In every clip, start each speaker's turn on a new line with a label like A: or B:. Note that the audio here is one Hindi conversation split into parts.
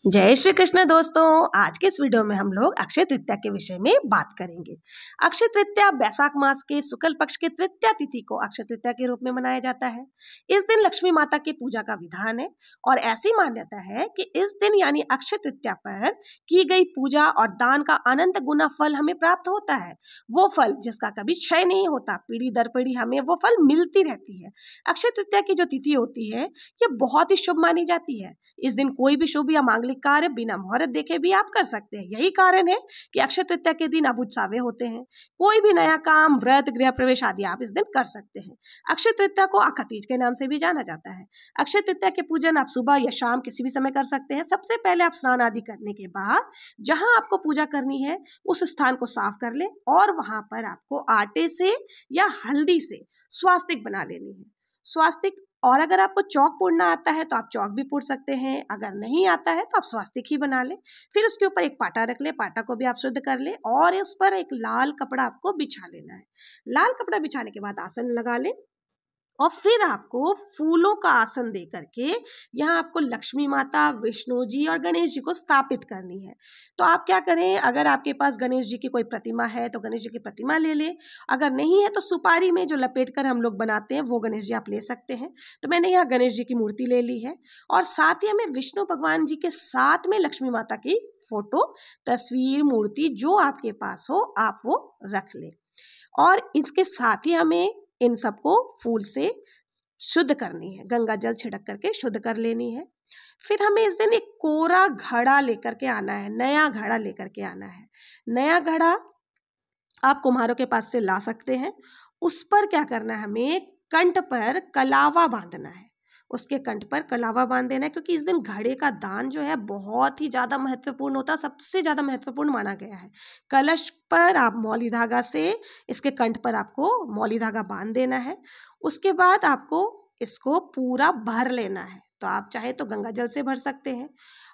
A: जय श्री कृष्ण दोस्तों। आज के इस वीडियो में हम लोग अक्षय तृतीया के विषय में बात करेंगे। अक्षय तृतीया बैसाख मास के शुक्ल पक्ष की तृतीया तिथि को अक्षय तृतीया के रूप में मनाया जाता है। इस दिन लक्ष्मी माता की पूजा का विधान है और ऐसी मान्यता है कि इस दिन यानी अक्षय तृतीया पर की गई पूजा और दान का अनंत गुना फल हमें प्राप्त होता है। वो फल जिसका कभी क्षय नहीं होता, पीढ़ी दर पीढ़ी हमें वो फल मिलती रहती है। अक्षय तृतीया की जो तिथि होती है ये बहुत ही शुभ मानी जाती है। इस दिन कोई भी शुभ या मांगलिक कार्य बिना मुहूर्त देखे भी आप कर सकते हैं। यही कारण है कि अक्षय तृतीया के दिन आप उत्सावे होते हैं। कोई भी नया काम, व्रत, गृह प्रवेश आदि आप इस दिन कर सकते हैं। अक्षय तृतीया को आखा तीज के नाम से भी जाना जाता है। अक्षय तृतीया के पूजन आप सुबह या शाम किसी भी समय कर सकते हैं। सबसे पहले आप स्नान आदि करने के बाद जहां आपको पूजा करनी है उस स्थान को साफ कर ले और वहां पर आपको आटे से या हल्दी से स्वास्तिक बना लेनी है। स्वास्तिक, और अगर आपको चौक पूरना आता है तो आप चौक भी पूर सकते हैं, अगर नहीं आता है तो आप स्वास्तिक ही बना लें। फिर उसके ऊपर एक पाटा रख ले, पाटा को भी आप शुद्ध कर ले और उस पर एक लाल कपड़ा आपको बिछा लेना है। लाल कपड़ा बिछाने के बाद आसन लगा ले और फिर आपको फूलों का आसन दे करके यहाँ आपको लक्ष्मी माता, विष्णु जी और गणेश जी को स्थापित करनी है। तो आप क्या करें, अगर आपके पास गणेश जी की कोई प्रतिमा है तो गणेश जी की प्रतिमा ले ले, अगर नहीं है तो सुपारी में जो लपेट कर हम लोग बनाते हैं वो गणेश जी आप ले सकते हैं। तो मैंने यहाँ गणेश जी की मूर्ति ले ली है और साथ ही हमें विष्णु भगवान जी के साथ में लक्ष्मी माता की फोटो, तस्वीर, मूर्ति जो आपके पास हो आप वो रख लें। और इसके साथ ही हमें इन सबको फूल से शुद्ध करनी है, गंगा जल छिड़क करके शुद्ध कर लेनी है। फिर हमें इस दिन एक कोरा घड़ा लेकर के आना है, नया घड़ा लेकर के आना है। नया घड़ा आप कुम्हारों के पास से ला सकते हैं। उस पर क्या करना है, हमें कंठ पर कलावा बांधना है। उसके कंठ पर कलावा बांध देना है क्योंकि इस दिन घड़े का दान जो है बहुत ही ज़्यादा महत्वपूर्ण होता है, सबसे ज़्यादा महत्वपूर्ण माना गया है। कलश पर आप मौली धागा से इसके कंठ पर आपको मौली धागा बांध देना है। उसके बाद आपको इसको पूरा भर लेना है। तो आप चाहे तो गंगा जल से भर सकते हैं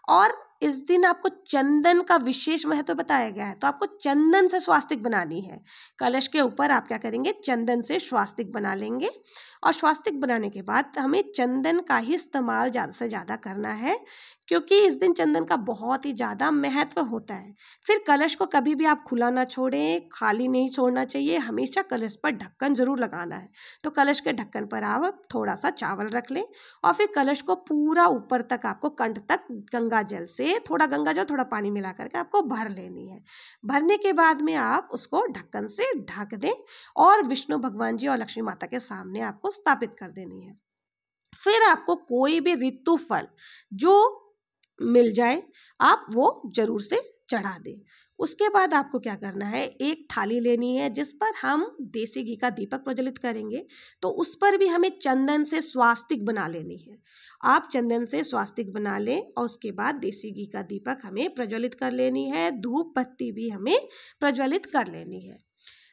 A: और इस दिन आपको चंदन का विशेष महत्व बताया गया है। तो आपको चंदन से स्वास्तिक बनानी है। कलश के ऊपर आप क्या करेंगे, चंदन से स्वास्तिक बना लेंगे और स्वास्तिक बनाने के बाद हमें चंदन का ही इस्तेमाल ज़्यादा से ज़्यादा करना है क्योंकि इस दिन चंदन का बहुत ही ज़्यादा महत्व होता है। फिर कलश को कभी भी आप खुला ना छोड़ें, खाली नहीं छोड़ना चाहिए, हमेशा कलश पर ढक्कन जरूर लगाना है। तो कलश के ढक्कन पर आप थोड़ा सा चावल रख लें और फिर कलश को पूरा ऊपर तक आपको कंठ तक गंगा जल से, थोड़ा गंगा जल थोड़ा पानी मिला करके आपको भर लेनी है। भरने के बाद में आप उसको ढक्कन से ढक दें और विष्णु भगवान जी और लक्ष्मी माता के सामने आपको स्थापित कर देनी है। फिर आपको कोई भी ऋतु फल जो मिल जाए आप वो जरूर से चढ़ा दें। उसके बाद आपको क्या करना है, एक थाली लेनी है जिस पर हम देसी घी का दीपक प्रज्वलित करेंगे। तो उस पर भी हमें चंदन से स्वास्तिक बना लेनी है। आप चंदन से स्वास्तिक बना लें और उसके बाद देसी घी का दीपक हमें प्रज्वलित कर लेनी है। धूप बत्ती भी हमें प्रज्वलित कर लेनी है।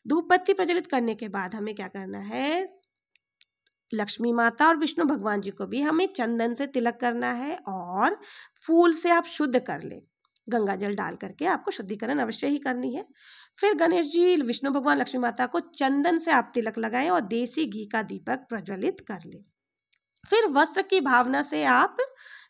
A: धूप बत्ती प्रज्वलित करने के बाद हमें क्या करना है, लक्ष्मी माता और विष्णु भगवान जी को भी हमें चंदन से तिलक करना है और फूल से आप शुद्ध कर लें। गंगा जल डाल करके आपको शुद्धिकरण अवश्य ही करनी है। फिर गणेश जी, विष्णु भगवान, लक्ष्मी माता को चंदन से आप तिलक लगाएं और देसी घी का दीपक प्रज्वलित कर लें। फिर वस्त्र की भावना से आप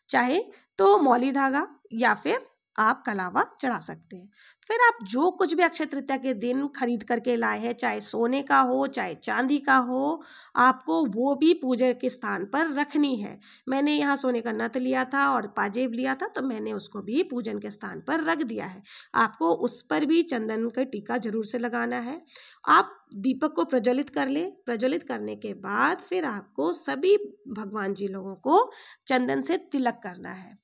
A: चाहे तो मौली धागा या फिर आप कलावा चढ़ा सकते हैं। फिर आप जो कुछ भी अक्षय तृतीया के दिन खरीद करके लाए हैं, चाहे सोने का हो चाहे चांदी का हो, आपको वो भी पूजा के स्थान पर रखनी है। मैंने यहाँ सोने का नथ लिया था और पाजेब लिया था तो मैंने उसको भी पूजन के स्थान पर रख दिया है। आपको उस पर भी चंदन का टीका जरूर से लगाना है। आप दीपक को प्रज्वलित कर ले। प्रज्वलित करने के बाद फिर आपको सभी भगवान जी लोगों को चंदन से तिलक करना है।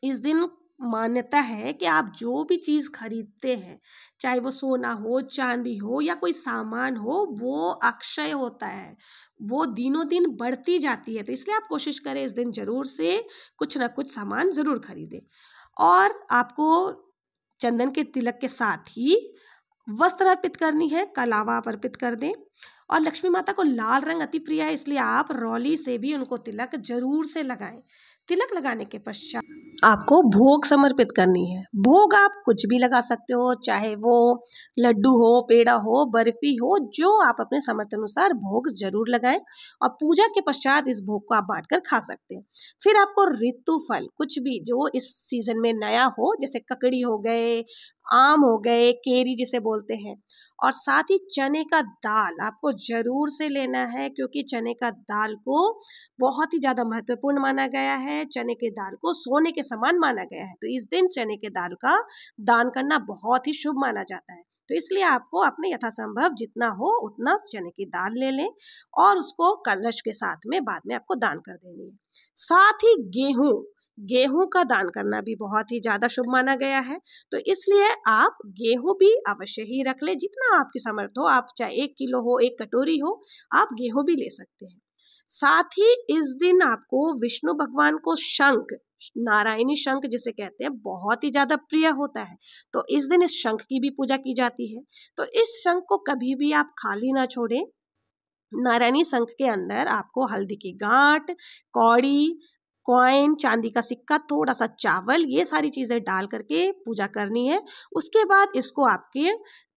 A: इस दिन मान्यता है कि आप जो भी चीज़ खरीदते हैं, चाहे वो सोना हो, चांदी हो या कोई सामान हो, वो अक्षय होता है, वो दिनों दिन बढ़ती जाती है। तो इसलिए आप कोशिश करें इस दिन जरूर से कुछ ना कुछ सामान जरूर खरीदें। और आपको चंदन के तिलक के साथ ही वस्त्र अर्पित करनी है, कलावा आप अर्पित कर दें। और लक्ष्मी माता को लाल रंग अति प्रिय है, इसलिए आप रौली से भी उनको तिलक जरूर से लगाएं तिलक लगाने के पश्चात आपको भोग समर्पित करनी है। भोग आप कुछ भी लगा सकते हो, चाहे वो लड्डू हो, पेड़ा हो, बर्फी हो, जो आप अपने सामर्थ्य अनुसार भोग जरूर लगाएं और पूजा के पश्चात इस भोग को आप बांटकर खा सकते हैं। फिर आपको ऋतु फल कुछ भी जो इस सीजन में नया हो, जैसे ककड़ी हो गए, आम हो गए, केरी जिसे बोलते हैं, और साथ ही चने का दाल आपको जरूर से लेना है, क्योंकि चने का दाल को बहुत ही ज़्यादा महत्वपूर्ण माना गया है। चने के दाल को सोने के समान माना गया है, तो इस दिन चने के दाल का दान करना बहुत ही शुभ माना जाता है। तो इसलिए आपको अपने यथासंभव जितना हो उतना चने की दाल ले लें और उसको कलश के साथ में बाद में आपको दान कर देनी है। साथ ही गेहूं का दान करना भी बहुत ही ज़्यादा शुभ माना गया है, तो इसलिए आप गेहूं भी अवश्य ही रख ले। जितना आपकी सामर्थ्य हो, आप चाहे 1 किलो हो, 1 कटोरी हो, आप गेहूं भी ले सकते हैं। साथ ही इस दिन आपको विष्णु भगवान को शंख, नारायणी शंख जिसे कहते हैं, बहुत ही ज्यादा प्रिय होता है, तो इस दिन इस शंख की भी पूजा की जाती है। तो इस शंख को कभी भी आप खाली ना छोड़ें। नारायणी शंख के अंदर आपको हल्दी की गांठ, कौड़ी, कॉइन, चांदी का सिक्का, थोड़ा सा चावल, ये सारी चीजें डाल करके पूजा करनी है। उसके बाद इसको आपके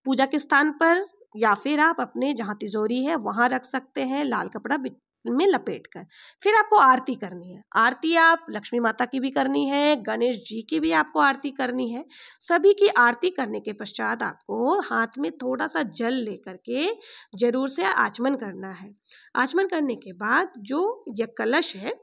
A: पूजा के स्थान पर या फिर आप अपने जहाँ तिजोरी है वहां रख सकते हैं, लाल कपड़ा में लपेट कर। फिर आपको आरती करनी है। आरती आप लक्ष्मी माता की भी करनी है, गणेश जी की भी आपको आरती करनी है। सभी की आरती करने के पश्चात आपको हाथ में थोड़ा सा जल लेकर के जरूर से आचमन करना है। आचमन करने के बाद जो ये कलश है,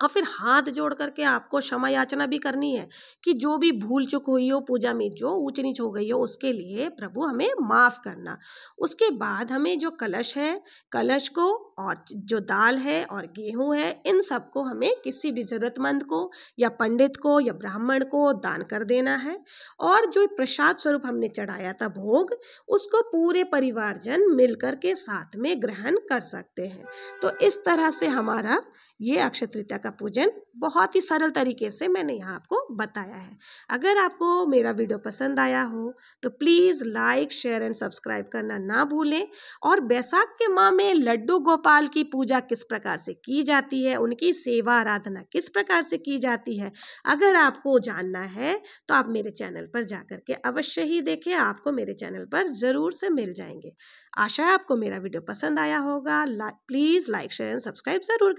A: और फिर हाथ जोड़ करके आपको क्षमा याचना भी करनी है कि जो भी भूल चूक हुई हो पूजा में, जो ऊंच नीच हो गई हो, उसके लिए प्रभु हमें माफ करना। उसके बाद हमें जो कलश है, कलश को और जो दाल है और गेहूं है, इन सबको हमें किसी भी जरूरतमंद को या पंडित को या ब्राह्मण को दान कर देना है। और जो प्रसाद स्वरूप हमने चढ़ाया था भोग, उसको पूरे परिवारजन मिलकर के साथ में ग्रहण कर सकते हैं। तो इस तरह से हमारा ये अक्षय तृतीया का पूजन बहुत ही सरल तरीके से मैंने यहाँ आपको बताया है। अगर आपको मेरा वीडियो पसंद आया हो तो please like, share and subscribe करना ना भूलें। और बैसाख के माह में लड्डू गोपाल की पूजा किस प्रकार से की जाती है, उनकी सेवा आराधना किस प्रकार से की जाती है, अगर आपको जानना है तो आप मेरे चैनल पर जाकर के अवश्य ही देखें, आपको मेरे चैनल पर ज़रूर से मिल जाएंगे। आशा है आपको मेरा वीडियो पसंद आया होगा। Please like, share and subscribe ज़रूर